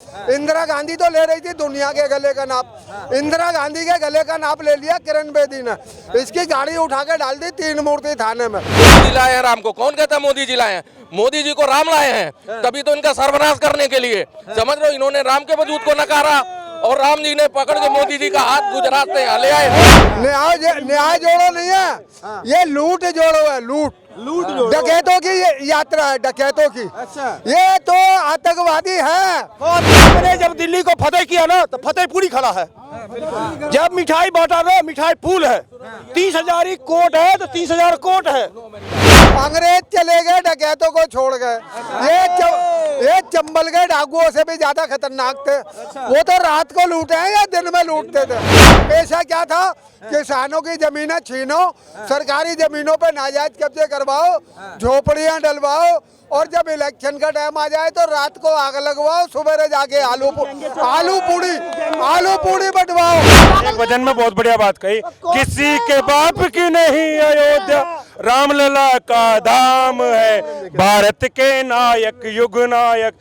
इंदिरा गांधी तो ले रही थी दुनिया के गले का नाप, इंदिरा गांधी के गले का नाप ले लिया किरण बेदी ने। इसकी गाड़ी उठा के डाल दी 3 मूर्ति थाने में। मोदी जी लाए हैं राम को, कौन कहता है मोदी जी लाए हैं? मोदी जी को राम लाए हैं, तभी तो इनका सर्वनाश करने के लिए। समझ रहे हो, इन्होंने राम के वजूद को नकारा और राम जी ने पकड़ के मोदी जी का हाथ गुजरात से ले आए। न्याय जोड़ो नहीं है, ये लूट जोड़ो है, लूट डकैतों की यात्रा है, डकैतों की। अच्छा, ये तो आतंकवादी है। हमने जब दिल्ली को फतेह किया ना तो फतेहपुरी खड़ा है। जब मिठाई बांटा ना, मिठाई फूल है। 30,000 कोट है तो 30,000 कोट है। अंग्रेज चले गए, डकैतों को छोड़ गए। ये चंबल के डाकुओं से भी ज्यादा खतरनाक थे। वो तो रात को लूटे हैं या दिन में लूटते थे। पेशा क्या था? किसानों की जमीनें छीनो, सरकारी जमीनों पे नाजायज कब्जे करवाओ, झोपड़ियां डलवाओ, और जब इलेक्शन का टाइम आ जाए तो रात को आग लगवाओ, सुबह जाके आलू पूड़ी बंटवाओ। एक वचन में बहुत बढ़िया बात कही, किसी के बाप की नहीं अयोध्या, रामलला का धाम है, भारत के नायक युग नायक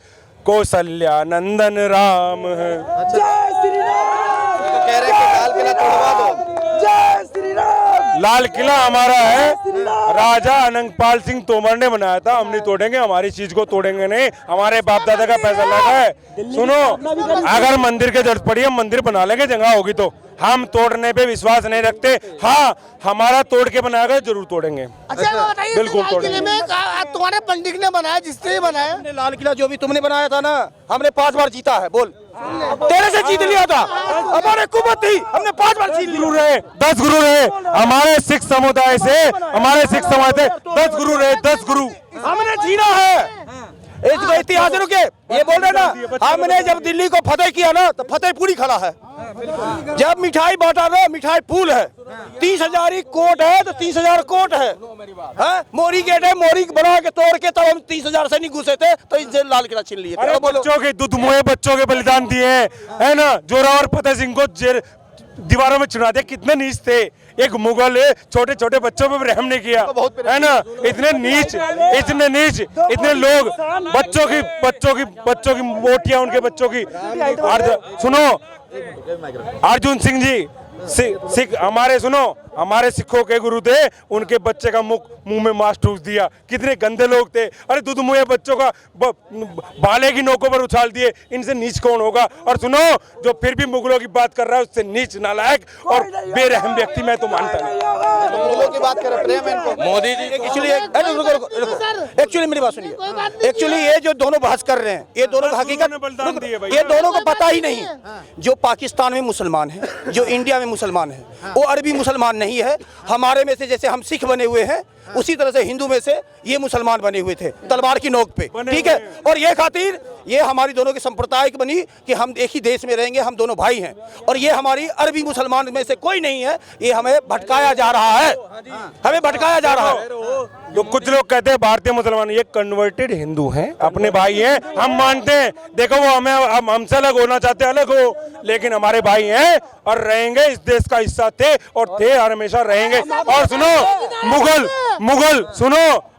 कौशल्या नंदन राम है। कह रहे कि लाल किला तोड़वा दो। जय श्री राम। लाल किला हमारा है, राजा अनंगपाल सिंह तोमर ने बनाया था। हम नहीं तोड़ेंगे, हमारी चीज को तोड़ेंगे नहीं। हमारे बाप दादा का पैसा लगा है। सुनो, अगर मंदिर की जरूरत पड़ी हम मंदिर बना लेंगे, जगह होगी तो। हम तोड़ने पे विश्वास नहीं रखते। हाँ, हमारा तोड़ के बनाएगा जरूर तोड़ेंगे। अच्छा बताइए, बिल्कुल लाल किले में तुम्हारे पंडित ने बनाया, जिसने बनाया? लाल किला जो भी तुमने बनाया था ना, हमने 5 बार जीता है। बोल, तेरे से जीत लिया था। हमारे कुबत थी, हमने 5 बार जीत गुरु रहे, 10 गुरु रहे हमारे सिख समुदाय से, हमारे सिख समाज से 10 गुरु रहे, 10 गुरु हमने जीना है। इसको इतिहास रुके, ये बोल रहे ना, हमने जब दिल्ली को फतेह किया ना तो फतेहपुरी खड़ा है। जब मिठाई बांटा ना, मिठाई फूल है। 30,000 कोट है तो 30,000 कोट है। मोरी गेट है, मोरी बना के तोड़ के तब हम 30,000 से नहीं घुसे थे तो इनसे लाल किला छीन लिए थे। बच्चों के दूध मुहे बच्चों के बलिदान दिए है ना। जोरावर फतेह सिंह को दीवारों में चुना दिया, कितने नीच थे। एक मुगल छोटे छोटे बच्चों पे भी रहम नहीं किया, है ना। इतने नीच, इतने लोग बच्चों की मोटियां, उनके बच्चों की। सुनो, अर्जुन सिंह जी सिख हमारे, सुनो, हमारे सिखों के गुरु थे, उनके बच्चे का मुंह में मांस ठूस दिया। कितने गंदे लोग थे। अरे दूध मुहे बच्चों का भाले की नोकों पर उछाल दिए। इनसे नीच कौन होगा? और सुनो, जो फिर भी मुगलों की बात कर रहा है, उससे नीच, नालायक और बेरहम व्यक्ति मैं तो मानता नहीं। मुगलों की बात कर रहे प्रेम इनको। मोदी जी एक्चुअली मेरी बात सुनिए। एक्चुअली ये जो दोनों बहस कर रहे हैं, ये दोनों हकीकत, ये दोनों को पता ही नहीं। जो पाकिस्तान में मुसलमान है, जो इंडिया में मुसलमान है, वो अरबी मुसलमान नहीं है। हमारे में से जैसे हम सिख बने हुए हैं, उसी तरह से हिंदू में से ये मुसलमान बने हुए थे, तलवार की नोक पे, ठीक है। और ये खातिर ये हमारी दोनों की संप्रदाय बनी कि हम एक ही देश में रहेंगे, हम दोनों भाई हैं। और ये हमारी अरबी मुसलमान में से कोई नहीं है। ये हमें भटकाया जा रहा है, हमें भटकाया जा रहा है। जो कुछ लोग कहते हैं भारतीय मुसलमान, ये कन्वर्टेड हिंदू हैं, अपने भाई हैं, हम मानते हैं। देखो, वो हमसे अलग होना चाहते हैं, अलग हो, लेकिन हमारे भाई हैं और रहेंगे, इस देश का हिस्सा थे और हमेशा रहेंगे। और सुनो,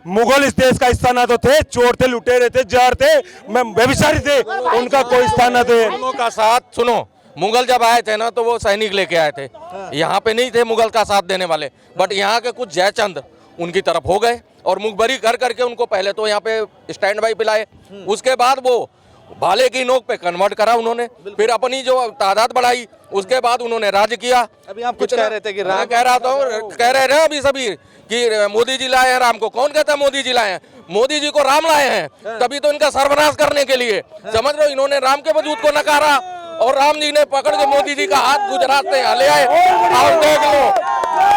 मुगल इस देश का हिस्सा ना तो थे, चोर थे, लुटेरे थे, जार थे, व्यभिचारी थे, उनका कोई स्थान न थे। मुगलों का साथ, सुनो, मुगल जब आए थे ना तो वो सैनिक लेके आए थे, यहाँ पे नहीं थे मुगल का साथ देने वाले। बट यहाँ के कुछ जयचंद उनकी तरफ हो गए और मुखबरी कर करके उनको पहले तो यहाँ पे स्टैंड बाई पिलाए, उसके बाद वो भाले की नोक पे कन्वर्ट करा उन्होंने, फिर अपनी जो तादाद बढ़ाई, उसके बाद उन्होंने राज किया। अभी आप कुछ कह रहे थे कि मैं कह रहा था, कह रहे हैं अभी सभी कि मोदी जी लाए हैं राम को, कौन कहता है मोदी जी लाए हैं? मोदी जी को राम लाए हैं, तभी तो इनका सर्वनाश करने के लिए। समझ रहे हो, इन्होंने राम के वजूद को नकारा और राम जी ने पकड़ के मोदी जी का हाथ गुजरात से ले आए। और देख लो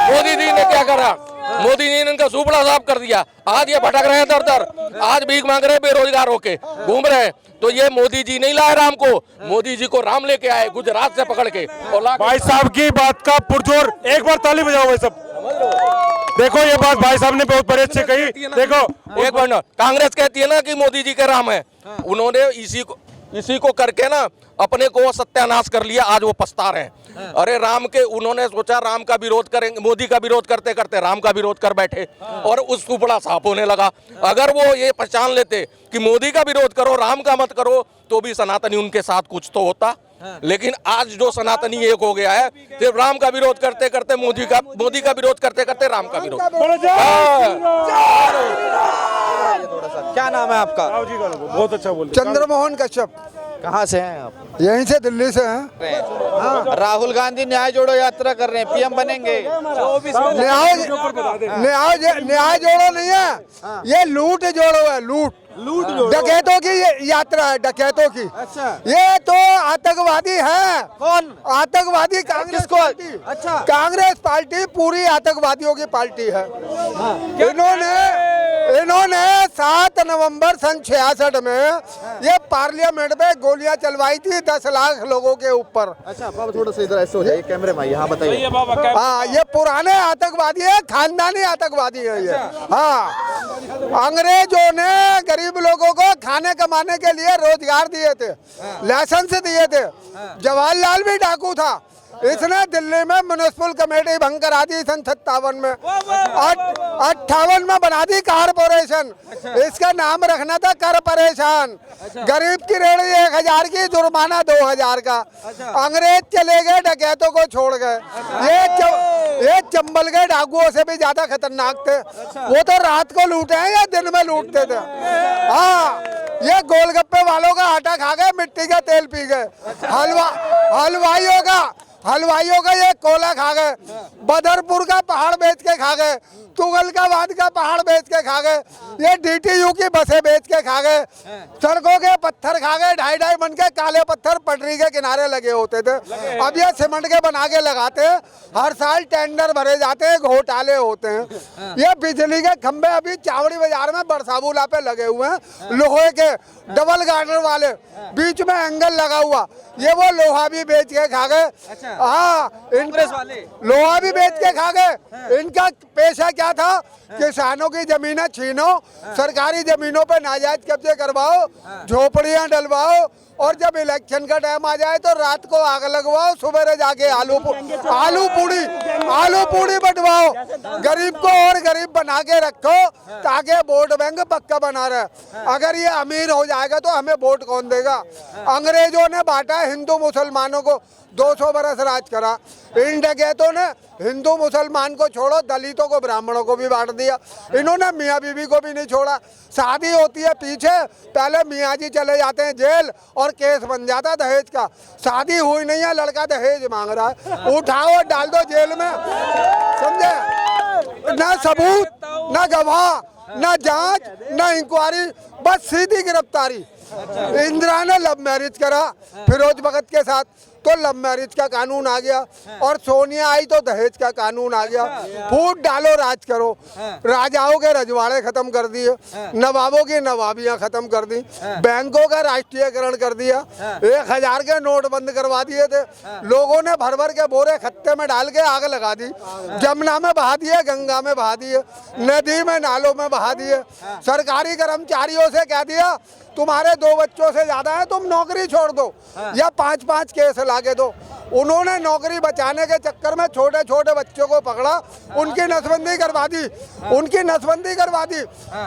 मोदी जी ने क्या करा, मोदी जी ने इनका सुपड़ा साफ कर दिया। आज ये भटक रहे हैं दर दर, आज भीख मांग रहे हैं, बेरोजगार होके घूम रहे हैं। तो ये मोदी जी नहीं लाए राम को, मोदी जी को राम लेके आए गुजरात से पकड़ के। और भाई साहब की बात का पुरजोर, एक बार ताली बजाओ भाई सब। देखो, ये बात भाई साहब ने बहुत बड़े अच्छे कही। देखो, एक मिनट, कांग्रेस कहती है ना कि मोदी जी के राम है, उन्होंने इसी को करके ना अपने को सत्यानाश कर लिया। आज वो पछता रहे हैं। अरे राम के, उन्होंने सोचा राम का विरोध करेंगे, मोदी का विरोध करते करते राम का विरोध कर बैठे और उसको बड़ा साफ होने लगा। अगर वो ये पहचान लेते कि मोदी का विरोध करो, राम का मत करो, तो भी सनातनी उनके साथ कुछ तो होता। लेकिन आज जो सनातनी एक हो गया है, सिर्फ राम का विरोध करते करते मोदी का विरोध करते करते राम का विरोध। क्या नाम है आपका? बहुत अच्छा बोल चंद्रमोहन कश्यप। कहाँ से हैं आप? यहीं से, दिल्ली से हैं। राहुल गांधी न्याय जोड़ो यात्रा कर रहे हैं, पीएम बनेंगे। न्याय जोड़ो नहीं है, ये लूट जोड़ो है। लूट डकैतों की ये यात्रा है, डकैतों की। अच्छा। ये तो आतंकवादी है। कौन आतंकवादी? कांग्रेस पार्टी। अच्छा। कांग्रेस पार्टी पूरी आतंकवादियों की पार्टी है। इन्होंने 7 नवंबर सन 66 में ये पार्लियामेंट में गोलियां चलवाई थी 10 लाख लोगों के ऊपर। अच्छा बाबा, थोड़ा सा इधर ऐसे हो जाइए कैमरे में। हाँ बताइए। हाँ, ये पुराने आतंकवादी है, खानदानी आतंकवादी है ये। हाँ, अंग्रेजों ने गरीब लोगों को खाने कमाने के लिए रोजगार दिए थे, लाइसेंस दिए थे। जवाहरलाल भी डाकू था, इसने दिल्ली में म्युनिसिपल कमेटी भंग करा दी सन 57 में। 58 में बना दी कारपोरेशन, इसका नाम रखना था कर परेशान। गरीब की रेहड़ी 1000 की, जुर्माना 2000 का। अंग्रेज चले गए, डकैतों को छोड़ गए। ये चंबल के डाकुओं से भी ज्यादा खतरनाक थे। वो तो रात को लूटे हैं या दिन में लूटते थे। हाँ, ये गोलगप्पे वालों का आटा खा गए, मिट्टी का तेल पी गए। हलवाइयों का ये कोला खा गए, बदरपुर का पहाड़ बेच के खा गए, तुगलकाबाद का पहाड़ बेच के खा गए, ये DTU की बसें बेच के खा गए, सड़कों के पत्थर खा गए। 2.5 मन के काले पत्थर पटरी के किनारे लगे होते थे, अब ये सीमेंट के बना के लगाते हैं। हर साल टेंडर भरे जाते हैं, घोटाले होते हैं। ये बिजली के खंभे अभी चावड़ी बाजार में बरसाबुला पे लगे हुए हैं, लोहे के डबल गार्डर वाले, बीच में एंगल लगा हुआ। ये वो लोहा भी बेच के खा गए। हाँ, लोहा भी बेच के खा गए। इनका पेशा क्या था? किसानों की जमीनें छीनो, सरकारी जमीनों पे नाजायज कब्जे करवाओ, झोपड़ियां डलवाओ, और जब इलेक्शन का टाइम आ जाए तो रात को आग लगवाओ, सुबह जाके आलू पूड़ी बंटवाओ। गरीब को और गरीब बना के रखो ताकि वोट बैंक पक्का बना रहे। अगर ये अमीर हो जाएगा तो हमें वोट कौन देगा? अंग्रेजों ने बांटा हिंदू मुसलमानों को, 200 बरस राज करा। इन डकैतों ने हिंदू मुसलमान को छोड़ो, दलितों को, ब्राह्मणों को भी बांट दिया। इन्होंने मियाँ बीवी को भी नहीं छोड़ा। शादी होती है पीछे, पहले मियाँ जी चले जाते हैं जेल और केस बन जाता है दहेज का। शादी हुई नहीं है, लड़का दहेज मांग रहा है, उठाओ और डाल दो जेल में। समझे? ना सबूत, ना गवाह, ना जांच, ना इंक्वायरी, बस सीधी गिरफ्तारी। इंदिरा ने लव मैरिज करा फिरोज भगत के साथ, तो लव मैरिज का कानून आ गया, और सोनिया आई तो दहेज का कानून आ गया। फूट डालो, राज करो। राजाओं के रजवाड़े खत्म कर दिए, नवाबों की नवाबियां खत्म कर दी, बैंकों का राष्ट्रीयकरण कर दिया, 1000 के नोट बंद करवा दिए थे। लोगों ने भर भर के बोरे खत्ते में डाल के आग लगा दी, जमुना में बहा दिए, गंगा में बहा दिए, नदी में, नालों में बहा दिए। सरकारी कर्मचारियों से कह दिया तुम्हारे 2 बच्चों से ज्यादा है, तुम नौकरी छोड़ दो या 5-5 केस लाके दो। उन्होंने नौकरी बचाने के चक्कर में छोटे छोटे बच्चों को पकड़ा, उनकी नसबंदी करवा दी।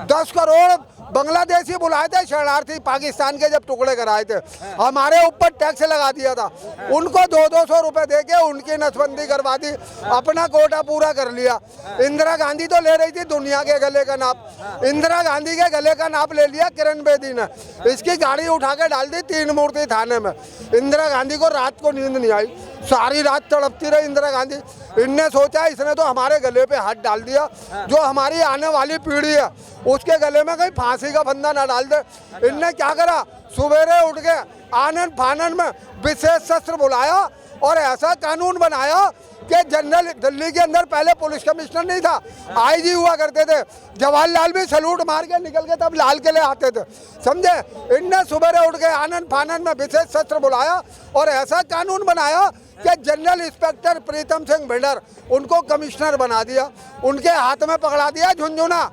10 करोड़ बांग्लादेशी बुलाए थे शरणार्थी, पाकिस्तान के जब टुकड़े कराए थे, हमारे ऊपर टैक्स लगा दिया था। उनको 200-200 रुपए दे के उनकी नसबंदी करवा दी, अपना कोटा पूरा कर लिया। इंदिरा गांधी तो ले रही थी दुनिया के गले का नाप, इंदिरा गांधी के गले का नाप ले लिया किरण बेदी ने। इसकी गाड़ी उठा के डाल दी 3 मूर्ति थाने में। इंदिरा गांधी को रात को नींद नहीं आई, सारी रात तड़पती रही इंदिरा गांधी। इनने सोचा इसने तो हमारे गले पे हाथ डाल दिया, जो हमारी आने वाली पीढ़ी है उसके गले में कहीं फांसी का फंदा ना डाल दे। इनने क्या करा, सवेरे उठ के आनन फानन में विशेष शस्त्र बुलाया और ऐसा कानून बनाया कि जनरल, दिल्ली के अंदर पहले पुलिस कमिश्नर नहीं था, IG हुआ करते थे। जवाहरलाल भी सलूट मार के निकल के तब लाल किले आते थे, समझे। इनने सुबह उठ के आनन फानन में विशेष शस्त्र बुलाया और ऐसा कानून बनाया कि जनरल इंस्पेक्टर प्रीतम सिंह भिंडर, उनको कमिश्नर बना दिया, उनके हाथ में पकड़ा दिया झुंझुना।